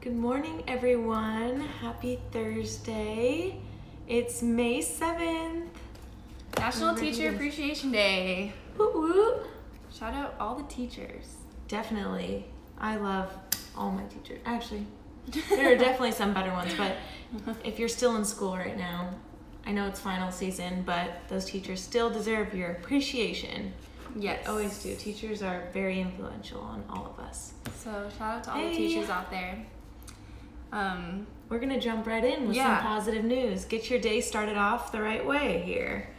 Good morning, everyone. Happy Thursday. It's May 7th. National Teacher Appreciation Day. Woo woo. Shout out all the teachers. Definitely. I love all my teachers. Actually, there are definitely some better ones, but if you're still in school right now, I know it's final season, but those teachers still deserve your appreciation. Yes. They always do. Teachers are very influential on all of us. So shout out to all the teachers out there. We're going to jump right in with some positive news. Get your day started off the right way here.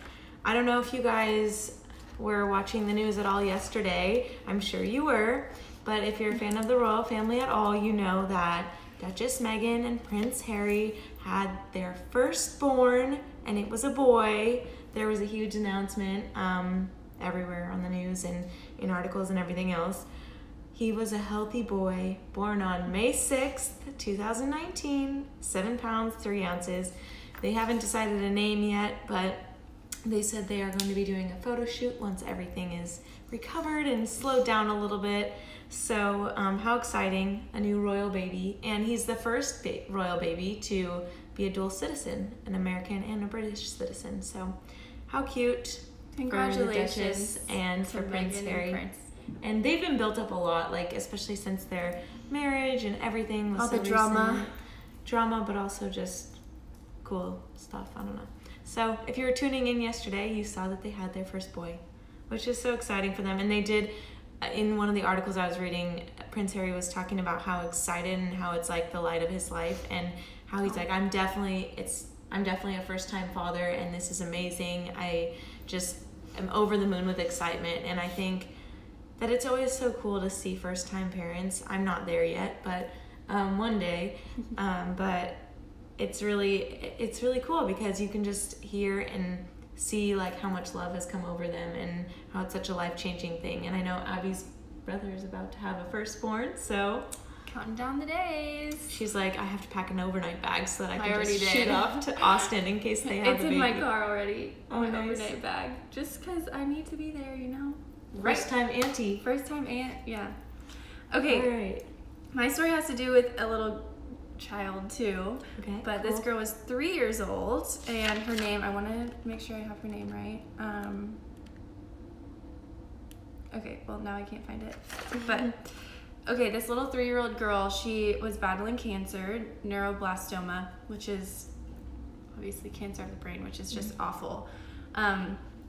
I don't know if you guys were watching the news at all yesterday. I'm sure you were. But if you're a fan of the royal family at all, you know that Duchess Meghan and Prince Harry had their firstborn, and it was a boy. There was a huge announcement everywhere on the news and in articles and everything else. He was a healthy boy, born on May 6th, 2019, 7 pounds, 3 ounces. They haven't decided a name yet, but they said they are going to be doing a photo shoot once everything is recovered and slowed down a little bit. So how exciting, a new royal baby. And he's the first royal baby to be a dual citizen, an American and a British citizen. So how cute. Congratulations for the Duchess and for Prince Harry. And they've been built up a lot, like especially since their marriage and everything was all so the drama, but also just cool stuff. I don't know. So if you were tuning in yesterday, you saw that they had their first boy, which is so exciting for them. And they did, in one of the articles I was reading, Prince Harry was talking about how excited and how it's like the light of his life, and how he's like, I'm definitely a first-time father, and this is amazing. I just am over the moon with excitement, and I think that it's always so cool to see first-time parents. I'm not there yet, but one day. But it's really cool because you can just hear and see like how much love has come over them and how it's such a life-changing thing. And I know Abby's brother is about to have a firstborn, so counting down the days. She's like, I have to pack an overnight bag so that I can just shoot off to Austin in case they have it's a baby. in my car already. Oh, my nice. overnight bag, just because I need to be there, you know. First time auntie. First time aunt, yeah. Okay. All right. My story has to do with a little child too. Okay. But cool. This girl was 3 years old, and her name, I want to make sure I have her name right. Okay, well now I can't find it. But okay, this little 3-year-old girl, she was battling cancer, neuroblastoma, which is obviously cancer of the brain, which is just awful.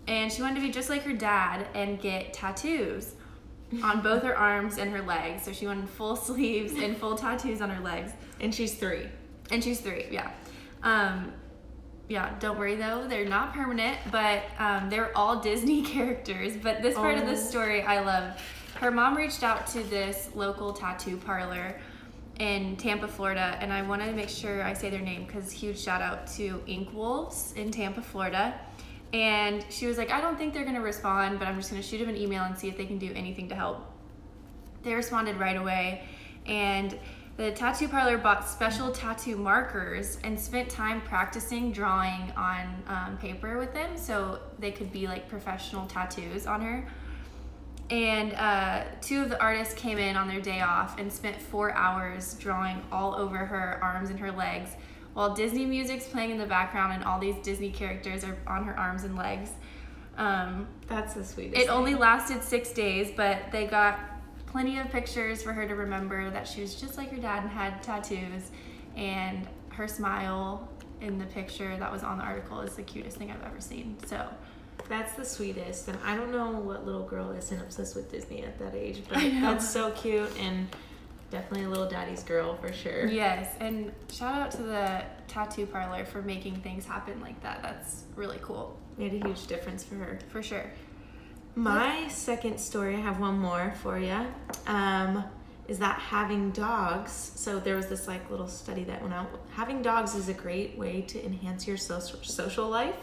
And she wanted to be just like her dad and get tattoos on both her arms and her legs. So she wanted full sleeves and full tattoos on her legs. And she's 3. Yeah. Yeah, don't worry though, they're not permanent, but they're all Disney characters. But this part of the story I love. Her mom reached out to this local tattoo parlor in Tampa, Florida, and I wanted to make sure I say their name because huge shout out to Ink Wolves in Tampa, Florida. And she was like, I don't think they're gonna respond, but I'm just gonna shoot them an email and see if they can do anything to help. They responded right away, and the tattoo parlor bought special tattoo markers and spent time practicing drawing on paper with them so they could be like professional tattoos on her. And 2 of the artists came in on their day off and spent 4 hours drawing all over her arms and her legs while Disney music's playing in the background and all these Disney characters are on her arms and legs. That's the sweetest It only lasted 6 days, but they got plenty of pictures for her to remember that she was just like her dad and had tattoos, and her smile in the picture that was on the article is the cutest thing I've ever seen. So that's the sweetest, and I don't know what little girl isn't obsessed with Disney at that age, but I know. That's so cute, and definitely a little daddy's girl for sure. Yes, and shout out to the tattoo parlor for making things happen like that. That's really cool. Made a huge difference for her. For sure. My second story, I have one more for you, is that having dogs, so there was this like little study that went out, having dogs is a great way to enhance your social life,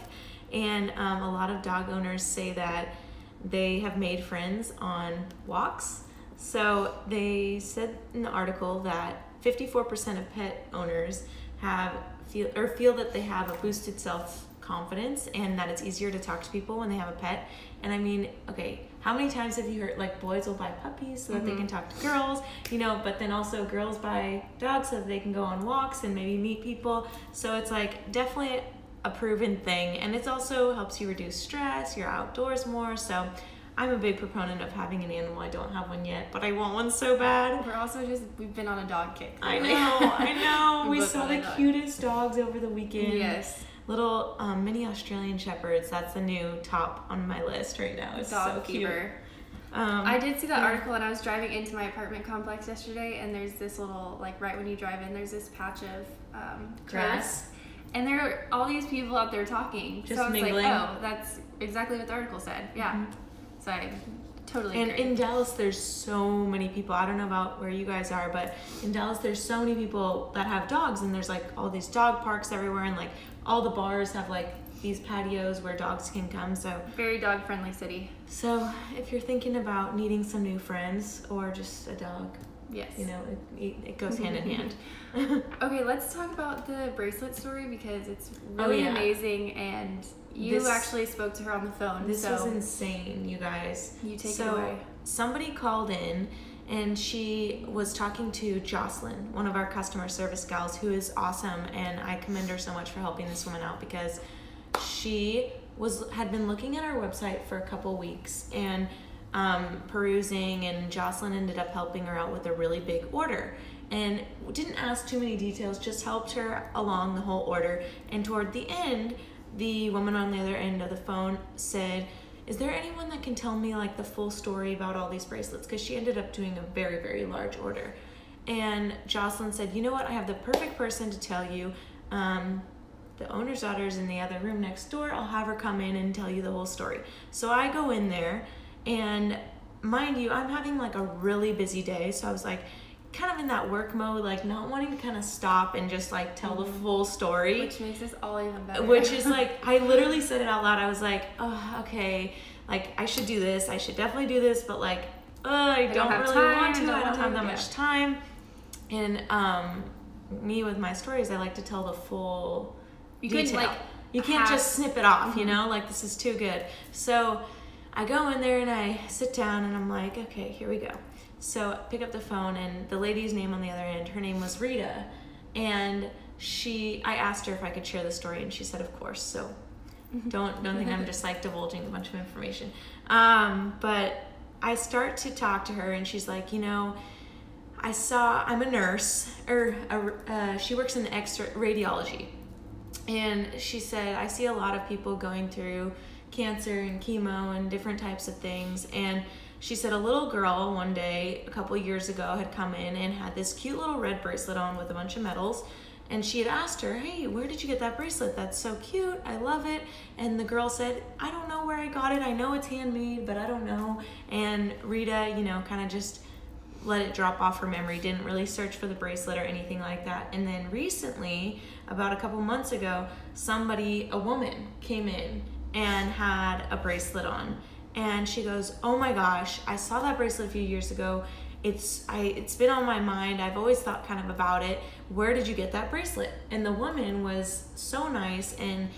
and a lot of dog owners say that they have made friends on walks. So they said in the article that 54% of pet owners feel that they have a boosted self confidence and that it's easier to talk to people when they have a pet. And I mean, okay, how many times have you heard like boys will buy puppies so that they can talk to girls, you know, but then also girls buy dogs so that they can go on walks and maybe meet people. So it's like definitely a proven thing, and it also helps you reduce stress. You're outdoors more. So I'm a big proponent of having an animal. I don't have one yet, but I want one so bad. We've been on a dog kick. Really. I know. We saw the cutest dogs over the weekend. Yes. Little mini Australian Shepherds. That's the new top on my list right now. It's dog so cute. keeper. I did see that article, and I was driving into my apartment complex yesterday, and there's this little, like right when you drive in, there's this patch of grass. And there are all these people out there talking. Just so I was mingling. like, oh, that's exactly what the article said. Yeah. Mm-hmm. So I totally agree. In Dallas, there's so many people. I don't know about where you guys are, but in Dallas, there's so many people that have dogs, and there's like all these dog parks everywhere, and like all the bars have like these patios where dogs can come. So very dog friendly city. So if you're thinking about needing some new friends or just a dog, yes, you know, it goes hand in hand. Okay, let's talk about the bracelet story because it's really amazing, and you actually spoke to her on the phone. This was insane, you guys. You take it away. Somebody called in, and she was talking to Jocelyn, one of our customer service gals, who is awesome, and I commend her so much for helping this woman out because she had been looking at our website for a couple weeks and perusing, and Jocelyn ended up helping her out with a really big order. And didn't ask too many details, just helped her along the whole order. And toward the end, the woman on the other end of the phone said, is there anyone that can tell me like the full story about all these bracelets? Because she ended up doing a very, very large order. And Jocelyn said, you know what, I have the perfect person to tell you. The owner's daughter's in the other room next door. I'll have her come in and tell you the whole story. So I go in there, and mind you, I'm having like a really busy day. So I was like, kind of in that work mode, like not wanting to kind of stop and just like tell the full story. Which makes this all even better. Which is like, I literally said it out loud. I was like, oh, okay, like I should do this. I should definitely do this, but like, I don't really want to. I don't have that much time. And me with my stories, I like to tell the full detail. You can't just snip it off, you know, like this is too good. So I go in there and I sit down and I'm like, okay, here we go. So I pick up the phone, and the lady's name on the other end, her name was Rita, and I asked her if I could share the story, and she said, of course. So don't think I'm just like divulging a bunch of information. But I start to talk to her, and she's like, you know, I'm a nurse, she works in X-ray radiology, and she said, I see a lot of people going through cancer and chemo and different types of things, and she said a little girl one day a couple years ago had come in and had this cute little red bracelet on with a bunch of medals, and she had asked her, hey, where did you get that bracelet? That's so cute, I love it. And the girl said, I don't know where I got it, I know it's handmade, but I don't know. And Rita, you know, kind of just let it drop off her memory, didn't really search for the bracelet or anything like that. And then recently, about a couple months ago, a woman came in and had a bracelet on. And she goes, oh my gosh, I saw that bracelet a few years ago. It's been on my mind. I've always thought kind of about it. Where did you get that bracelet? And the woman was so nice and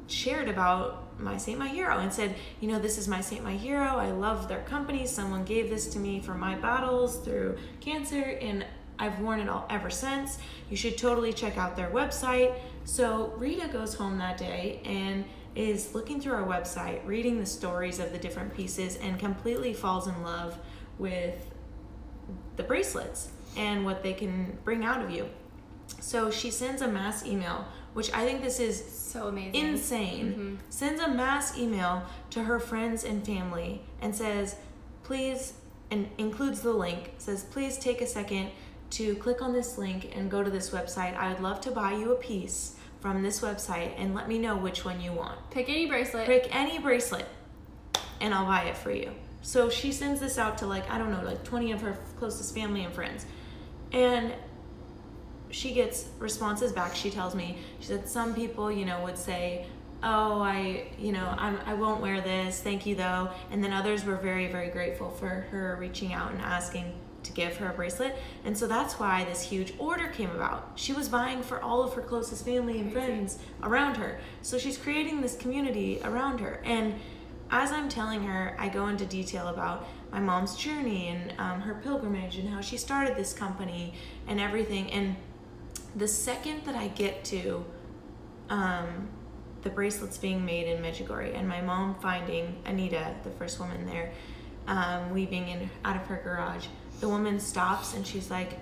shared about my Saint My Hero and said, you know, this is my Saint My Hero. I love their company. Someone gave this to me for my battles through cancer, and I've worn it all ever since. You should totally check out their website. So Rita goes home that day and is looking through our website, reading the stories of the different pieces, and completely falls in love with the bracelets and what they can bring out of you. So she sends a mass email, which I think this is so amazing, insane. Sends a mass email to her friends and family and says, please, and includes the link, says, please take a second to click on this link and go to this website. I would love to buy you a piece from this website, and let me know which one you want. Pick any bracelet and I'll buy it for you. So she sends this out to like, I don't know, like 20 of her closest family and friends. And she gets responses back. She tells me, she said some people, you know, would say, oh, I won't wear this, thank you though. And then others were very, very grateful for her reaching out and asking to give her a bracelet. And so that's why this huge order came about. She was buying for all of her closest family and friends around her. So she's creating this community around her. And as I'm telling her, I go into detail about my mom's journey and her pilgrimage and how she started this company and everything. And the second that I get to the bracelets being made in Medjugorje and my mom finding Anita, the first woman there, weaving out of her garage, the woman stops and she's like,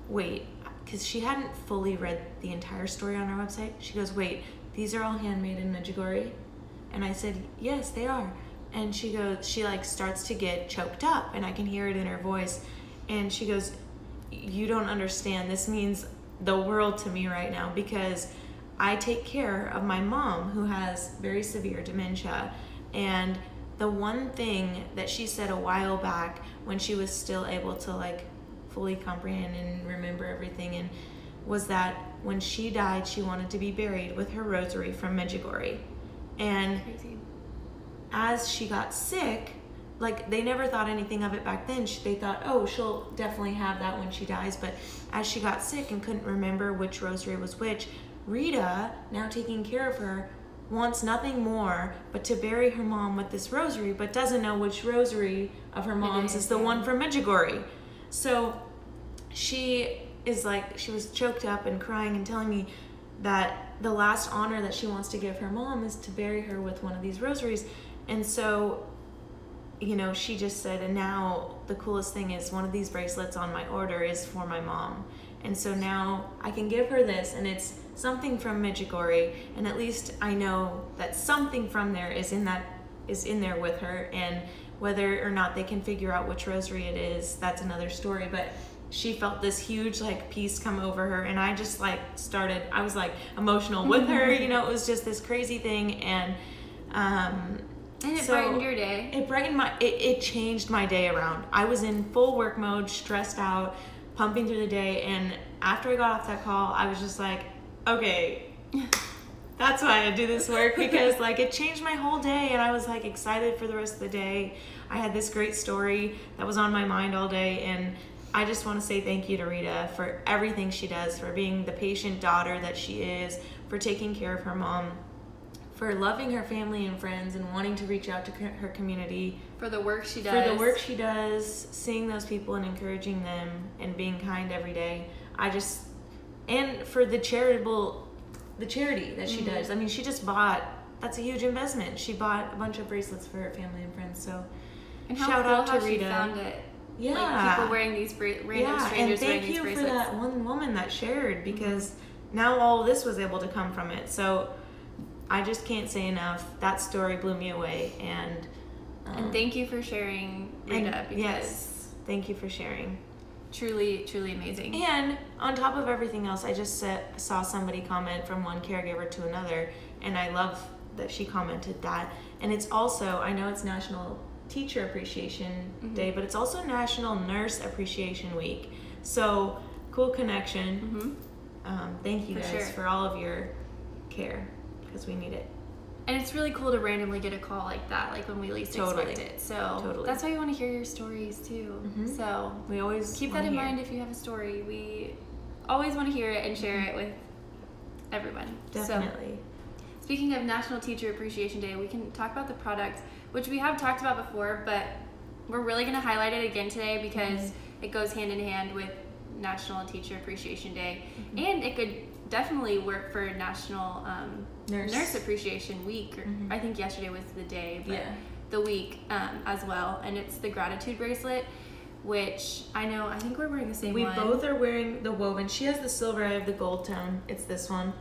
wait, because she hadn't fully read the entire story on our website. She goes, wait, these are all handmade in Medjugorje? And I said, yes, they are. And she goes, she like starts to get choked up and I can hear it in her voice. And she goes, you don't understand. This means the world to me right now because I take care of my mom who has very severe dementia. And the one thing that she said a while back when she was still able to like fully comprehend and remember everything and was that when she died, she wanted to be buried with her rosary from Medjugorje. And as she got sick, like they never thought anything of it back then. They thought, oh, she'll definitely have that when she dies. But as she got sick and couldn't remember which rosary was which, Rita, now taking care of her, wants nothing more but to bury her mom with this rosary, but doesn't know which rosary of her mom's is the one from Medjugorje. So she is like, she was choked up and crying and telling me that the last honor that she wants to give her mom is to bury her with one of these rosaries. And so, you know, she just said, and now the coolest thing is one of these bracelets on my order is for my mom. And so now I can give her this and it's something from Medjugorje, and at least I know that something from there is in there with her, and whether or not they can figure out which rosary it is, that's another story. But she felt this huge like peace come over her, and I just like I was like emotional with her, you know, it was just this crazy thing. And it brightened your day. It brightened it changed my day around. I was in full work mode, stressed out, pumping through the day, and after I got off that call, I was just like, okay, that's why I do this work, because like it changed my whole day, and I was like excited for the rest of the day. I had this great story that was on my mind all day, and I just want to say thank you to Rita for everything she does, for being the patient daughter that she is, for taking care of her mom, for loving her family and friends and wanting to reach out to her community. For the work she does. Seeing those people and encouraging them and being kind every day. And for the charity that she does. I mean, she just that's a huge investment. She bought a bunch of bracelets for her family and friends. So shout out to Rita. She found it. Yeah. Like people wearing these random strangers wearing these bracelets. And thank you for that one woman that shared, because now all this was able to come from it. So I just can't say enough. That story blew me away. And thank you for sharing, Rita. Yes, thank you for sharing. Truly, truly amazing. And on top of everything else, I just saw somebody comment from one caregiver to another, and I love that she commented that. And it's also, I know it's National Teacher Appreciation Day, but it's also National Nurse Appreciation Week. So cool connection. Thank you guys for all of your care, because we need it. And it's really cool to randomly get a call like that, like when we least expect it. So that's why we want to hear your stories too. So we always keep that in mind if you have a story. We always want to hear it and share it with everyone. Definitely. So, speaking of National Teacher Appreciation Day, we can talk about the product, which we have talked about before, but we're really going to highlight it again today because it goes hand in hand with National Teacher Appreciation Day, and it could definitely work for National Nurse Appreciation Week. I think yesterday was the day, but the week as well. And it's the gratitude bracelet, which I think we're wearing the same one. We both are wearing the woven. She has the silver, I have the gold tone. It's this one.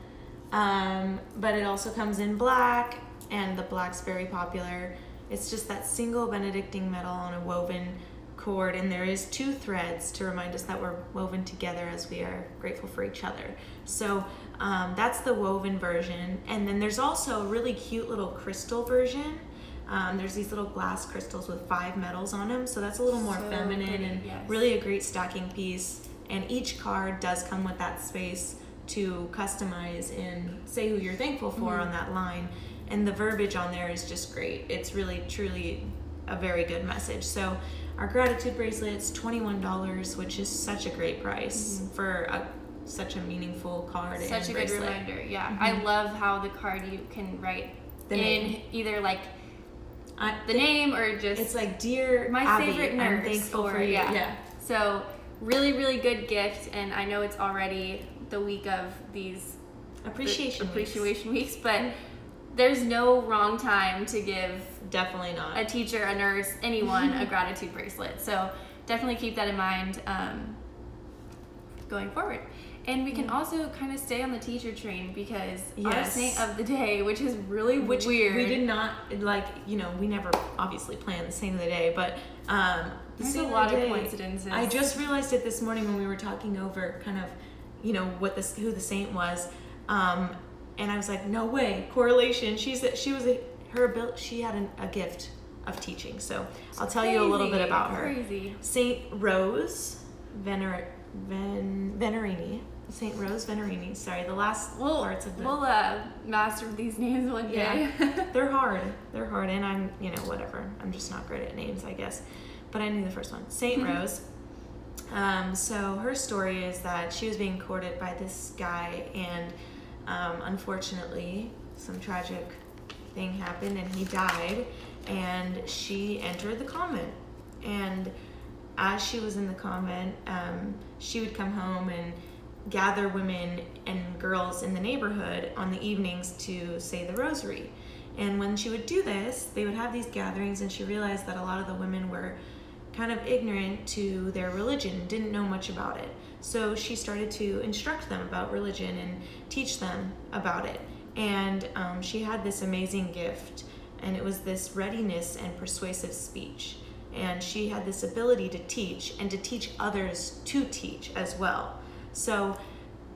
But it also comes in black, and the black's very popular. It's just that single Benedictine metal on a woven cord, and there is 2 threads to remind us that we're woven together as we are grateful for each other. So that's the woven version. And then there's also a really cute little crystal version. There's these little glass crystals with 5 metals on them, so that's a little more feminine and really a great stacking piece. And each card does come with that space to customize and say who you're thankful for on that line. And the verbiage on there is just great. It's really, truly a very good message. So our gratitude bracelet's $21, which is such a great price for such a meaningful card such and a bracelet. good reminder. Yeah, I love how the card you can write The name. either like the name or just it's like, dear my Abby, favorite I'm nurse, thankful or for you. yeah. So really, really good gift, and I know it's already the week of these appreciation weeks, but there's no wrong time to give definitely not a teacher, a nurse, anyone a gratitude bracelet. So definitely keep that in mind going forward. And we can also kind of stay on the teacher train because our saint of the day, which is really weird. We did not, like, we never obviously planned the saint of the day, but there's a lot of coincidences. I just realized it this morning when we were talking over kind of, who the saint was, and I was like, no way, correlation. She had a gift of teaching. So I'll tell you a little bit about her. Crazy. Saint Rose Venerini. Saint Rose Venerini. Sorry, the last parts of the. We'll master these names one day. Yeah, they're hard, and I'm, whatever. I'm just not great at names, I guess. But I knew the first one. Saint Rose. So her story is that she was being courted by this guy, and unfortunately, some tragic thing happened, and he died, and she entered the convent. And as she was in the convent, she would come home and gather women and girls in the neighborhood on the evenings to say the rosary. And when she would do this, they would have these gatherings, and she realized that a lot of the women were kind of ignorant to their religion, didn't know much about it. So she started to instruct them about religion and teach them about it. And she had this amazing gift, and it was this readiness and persuasive speech. And she had this ability to teach, and to teach others to teach as well. So,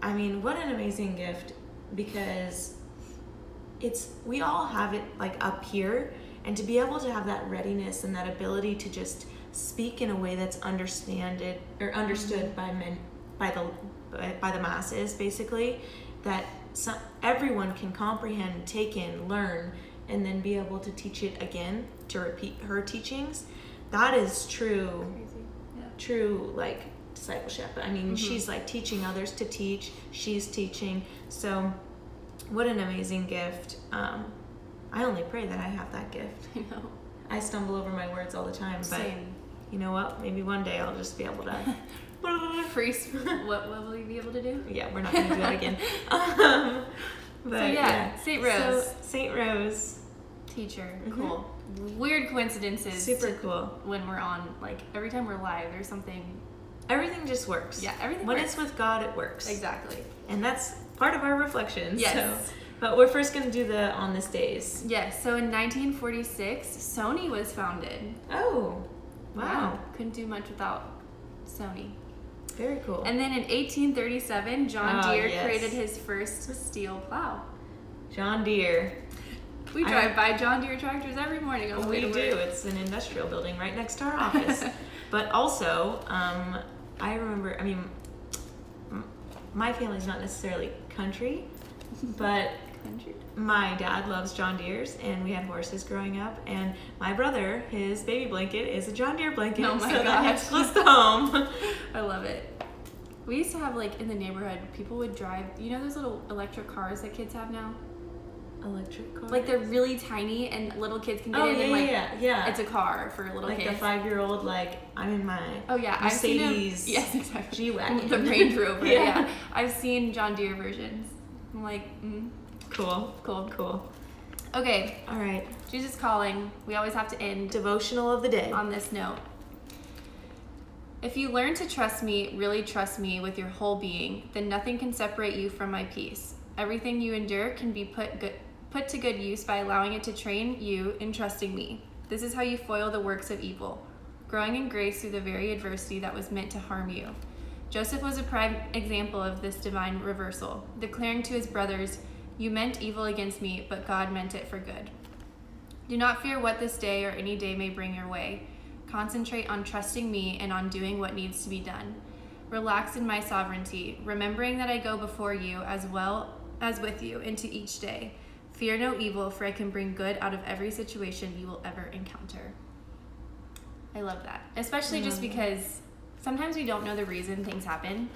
I mean, what an amazing gift, because we all have it like up here, and to be able to have that readiness and that ability to just speak in a way that's understood by the masses, basically, that everyone can comprehend, take in, learn, and then be able to teach it again, to repeat her teachings. That is true. True, like, discipleship. I mean, she's like teaching others to teach. She's teaching. So, what an amazing gift. I only pray that I have that gift. I know. I stumble over my words all the time, but Same. You know what? Maybe one day I'll just be able to. What will we be able to do? Yeah, we're not going to do that again. But Saint Rose. So, Saint Rose. Teacher. Cool. Weird coincidences. Super cool. When we're on, like, every time we're live, there's something. Everything just works. Yeah, everything when works. it's with God, it works. Exactly. And that's part of our reflections. Yes. So. But we're first going to do the on this days. Yes. So in 1946, Sony was founded. Oh, wow. Couldn't do much without Sony. Very cool. And then in 1837, John Deere created his first steel plow. John Deere. We drive by John Deere tractors every morning on the way to work. We do. It's an industrial building right next to our office. But also, I remember, my family's not necessarily country, but my dad loves John Deere's, and we had horses growing up, and my brother, his baby blanket is a John Deere blanket. Oh my so gosh. that hits close to home. I love it. We used to have, like, in the neighborhood, people would drive, those little electric cars that kids have now? Electric cars? Like, they're really tiny, and little kids can get in, yeah. It's a car for little kids. Like the 5-year-old, I'm in my Mercedes yes, exactly. G-Wagon. The Range Rover, yeah. I've seen John Deere versions. I'm like, Cool. Okay. All right. Jesus Calling. We always have to end devotional of the day on this note. If you learn to trust me, really trust me with your whole being, then nothing can separate you from my peace. Everything you endure can be put to good use by allowing it to train you in trusting me. This is how you foil the works of evil, growing in grace through the very adversity that was meant to harm you. Joseph was a prime example of this divine reversal, declaring to his brothers, "You meant evil against me, but God meant it for good." Do not fear what this day or any day may bring your way. Concentrate on trusting me and on doing what needs to be done. Relax in my sovereignty, remembering that I go before you as well as with you into each day. Fear no evil, for I can bring good out of every situation you will ever encounter. I love that. Especially just because sometimes we don't know the reason things happen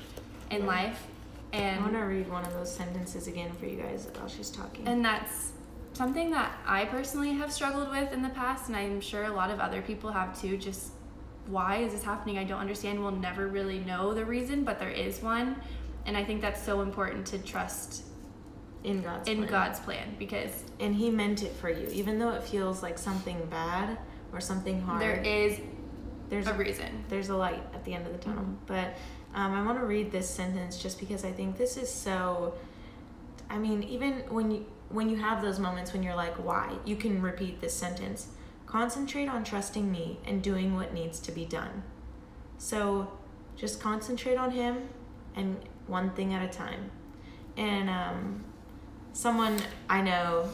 in life. And I want to read one of those sentences again for you guys while she's talking. And that's something that I personally have struggled with in the past, and I'm sure a lot of other people have too. Just, why is this happening? I don't understand. We'll never really know the reason, but there is one. And I think that's so important to trust in God's plan, because and He meant it for you, even though it feels like something bad or something hard. There's a reason. There's a light at the end of the tunnel. But I want to read this sentence just because I think this is so. I mean, even when you have those moments when you're like, why? You can repeat this sentence. Concentrate on trusting me and doing what needs to be done. So just concentrate on Him and one thing at a time. And someone I know,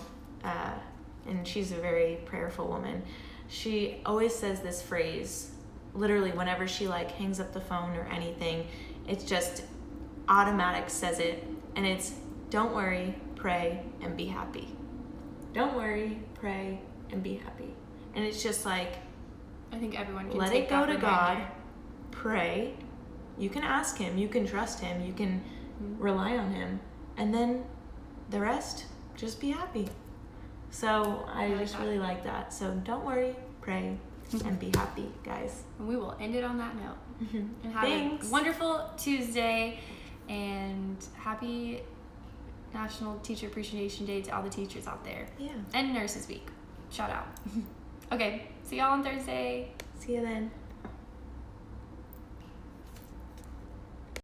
and she's a very prayerful woman, she always says this phrase, literally whenever she like hangs up the phone or anything, it's just automatic says it, and it's, don't worry, pray, and be happy. Don't worry, pray, and be happy. And it's just like, I think everyone can let it go to God, pray. You can ask Him, you can trust Him, you can rely on Him, and then the rest, just be happy. So I just really like that. So don't worry, pray, and be happy, guys. And we will end it on that note. And have Thanks. a wonderful Tuesday, and happy National Teacher Appreciation Day to all the teachers out there. Yeah. And Nurses Week. Shout out. Okay, see y'all on Thursday. See you then.